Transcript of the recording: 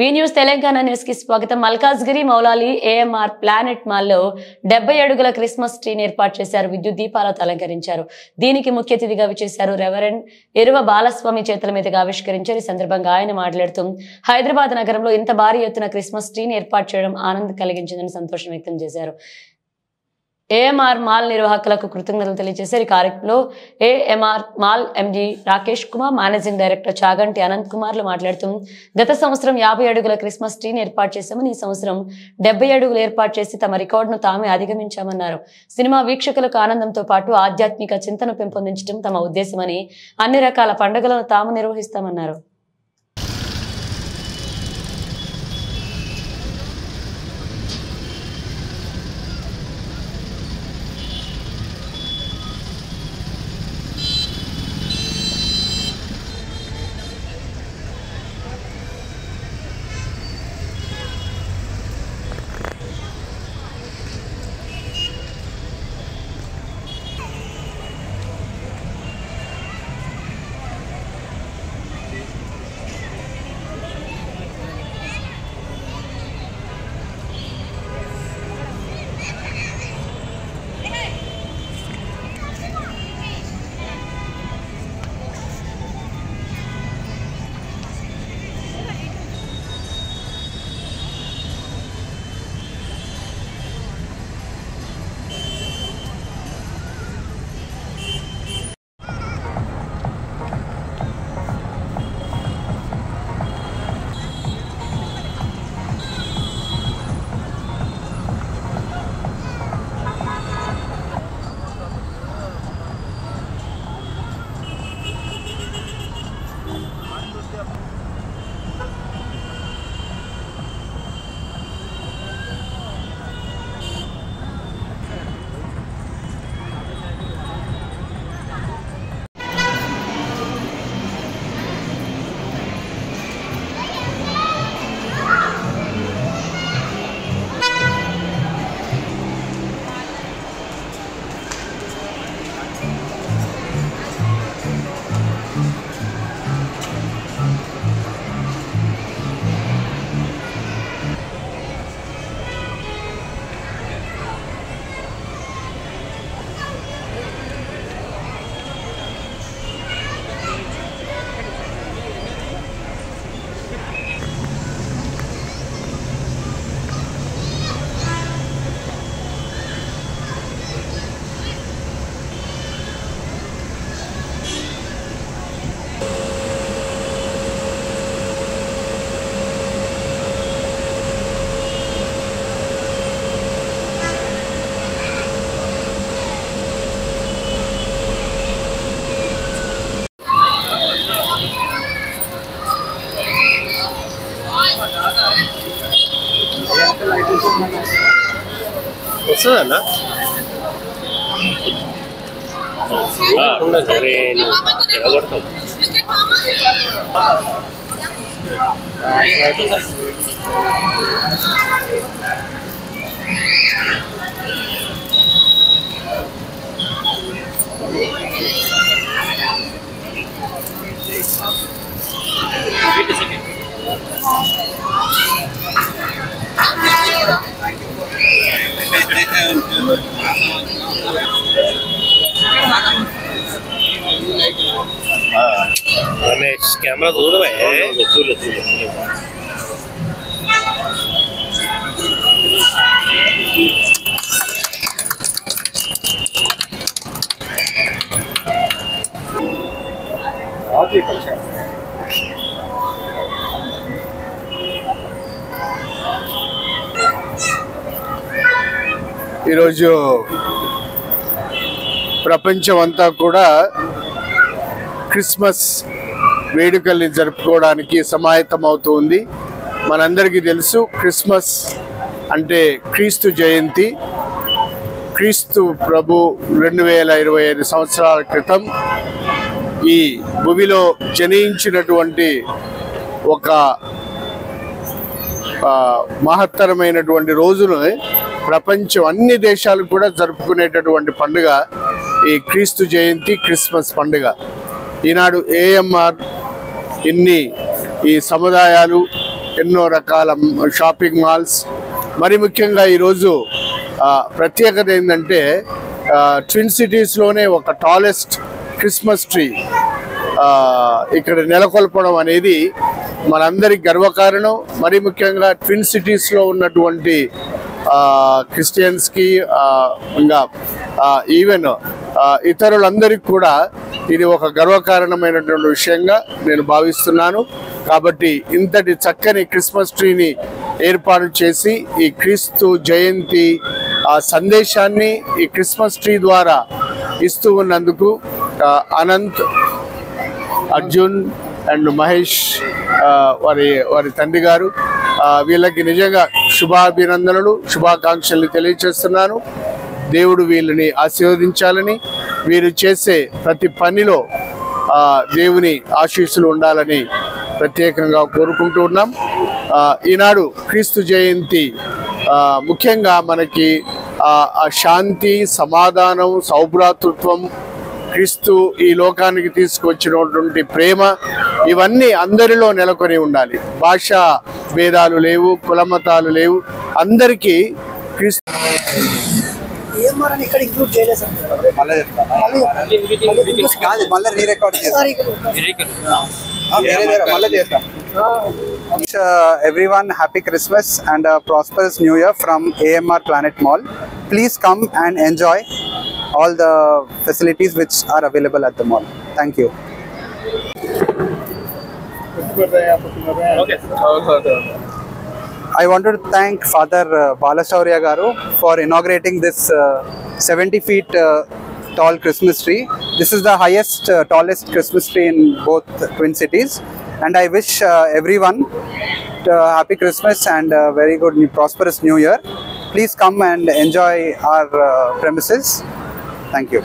వి news Telangana news కి స్వాగతం. Malkajgiri Moula Ali AMR planet mall లో 70 అడుగుల క్రిస్మస్ ట్రీని ఏర్పాటు చేశారు. విద్యుత్ దీపాలతో అలంకరించారు. దీనికి ముఖ్య అతిథిగా విచ్చేశారు రెవరెండ్ ఎరువ బాలస్వామి చేతుల మీదుగా ఆవిష్కరించారు. ఈ సందర్భంగా ఆయన మాట్లాడుతూ హైదరాబాద్ నగరంలో ఇంత భారీ ఎత్తున క్రిస్మస్ ట్రీని ఏర్పాటు చేయడం ఆనందం కలిగించిందని సంతోషం వ్యక్తం చేశారు. ఏఎంఆర్ మాల్ నిర్వాహకులకు కృతజ్ఞతలు తెలియజేశారు. ఈ కార్యక్రమంలో ఏఎంఆర్ మాల్ ఎండి రాకేష్ కుమార్, మేనేజింగ్ డైరెక్టర్ చాగంటి అనంత్ కుమార్లు మాట్లాడుతూ గత సంవత్సరం 50 అడుగుల క్రిస్మస్ ట్రీని ఏర్పాటు చేశామని, ఈ సంవత్సరం 70 అడుగులు ఏర్పాటు చేసి తమ రికార్డును తామే అధిగమించామన్నారు. సినిమా వీక్షకులకు ఆనందంతో పాటు ఆధ్యాత్మిక చింతన పెంపొందించడం తమ ఉద్దేశమని, అన్ని రకాల పండుగలను తాము నిర్వహిస్తామన్నారు. వస్తుందన్నా సరే కొడతాం. कैमरा दूर है ఈరోజు ప్రపంచమంతా కూడా క్రిస్మస్ వేడుకల్ని జరుపుకోవడానికి సమాయత్తం అవుతుంది. మనందరికీ తెలుసు క్రిస్మస్ అంటే క్రీస్తు జయంతి. క్రీస్తు ప్రభు 2025 సంవత్సరాల క్రితం ఈ భూమిలో జనించినటువంటి ఒక మహత్తరమైనటువంటి రోజును ప్రపంచం అన్ని దేశాలు కూడా జరుపుకునేటటువంటి పండుగ ఈ క్రీస్తు జయంతి, క్రిస్మస్ పండుగ. ఈనాడు ఏఎంఆర్ ఇన్ని ఈ సముదాయాలు ఎన్నో రకాల షాపింగ్ మాల్స్. మరి ముఖ్యంగా ఈరోజు ప్రత్యేకత ఏంటంటే ట్విన్ సిటీస్లోనే ఒక టాలెస్ట్ క్రిస్మస్ ట్రీ ఇక్కడ నెలకొల్పడం అనేది మనందరికి గర్వకారణం. మరి ముఖ్యంగా ట్విన్ సిటీస్లో ఉన్నటువంటి క్రిస్టియన్స్కి ఇంకా ఈవెన్ ఇతరులందరికీ కూడా ఇది ఒక గర్వకారణమైనటువంటి విషయంగా నేను భావిస్తున్నాను. కాబట్టి ఇంతటి చక్కని క్రిస్మస్ ట్రీని ఏర్పాటు చేసి ఈ క్రీస్తు జయంతి సందేశాన్ని ఈ క్రిస్మస్ ట్రీ ద్వారా ఇస్తూ ఉన్నందుకు అనంత్, అర్జున్ అండ్ మహేష్ వారి తండ్రి గారు వీళ్ళకి నిజంగా శుభాభినందనలు, శుభాకాంక్షలు తెలియజేస్తున్నాను. దేవుడు వీళ్ళని ఆశీర్వదించాలని, వీరు చేసే ప్రతి పనిలో దేవుని ఆశీస్సులు ఉండాలని ప్రత్యేకంగా కోరుకుంటూ ఉన్నాం. ఈనాడు క్రీస్తు జయంతి ముఖ్యంగా మనకి శాంతి, సమాధానం, సౌభ్రాతృత్వం, క్రీస్తు ఈ లోకానికి తీసుకొచ్చినటువంటి ప్రేమ ఇవన్నీ అందరిలో నెలకొని ఉండాలి. భాషా భేదాలు లేవు, కులమతాలు లేవు, అందరికీ క్రీస్తు everyone happy Christmas and a prosperous New Year from AMR Planet Mall. Please come and enjoy all the facilities which are available at the mall. Thank you. I want to thank Father Balashaurya Garu for inaugurating this 70 feet tall Christmas tree. This is the highest, tallest Christmas tree in both Twin Cities. And I wish everyone happy Christmas and a very good, prosperous New Year. Please come and enjoy our premises. Thank you.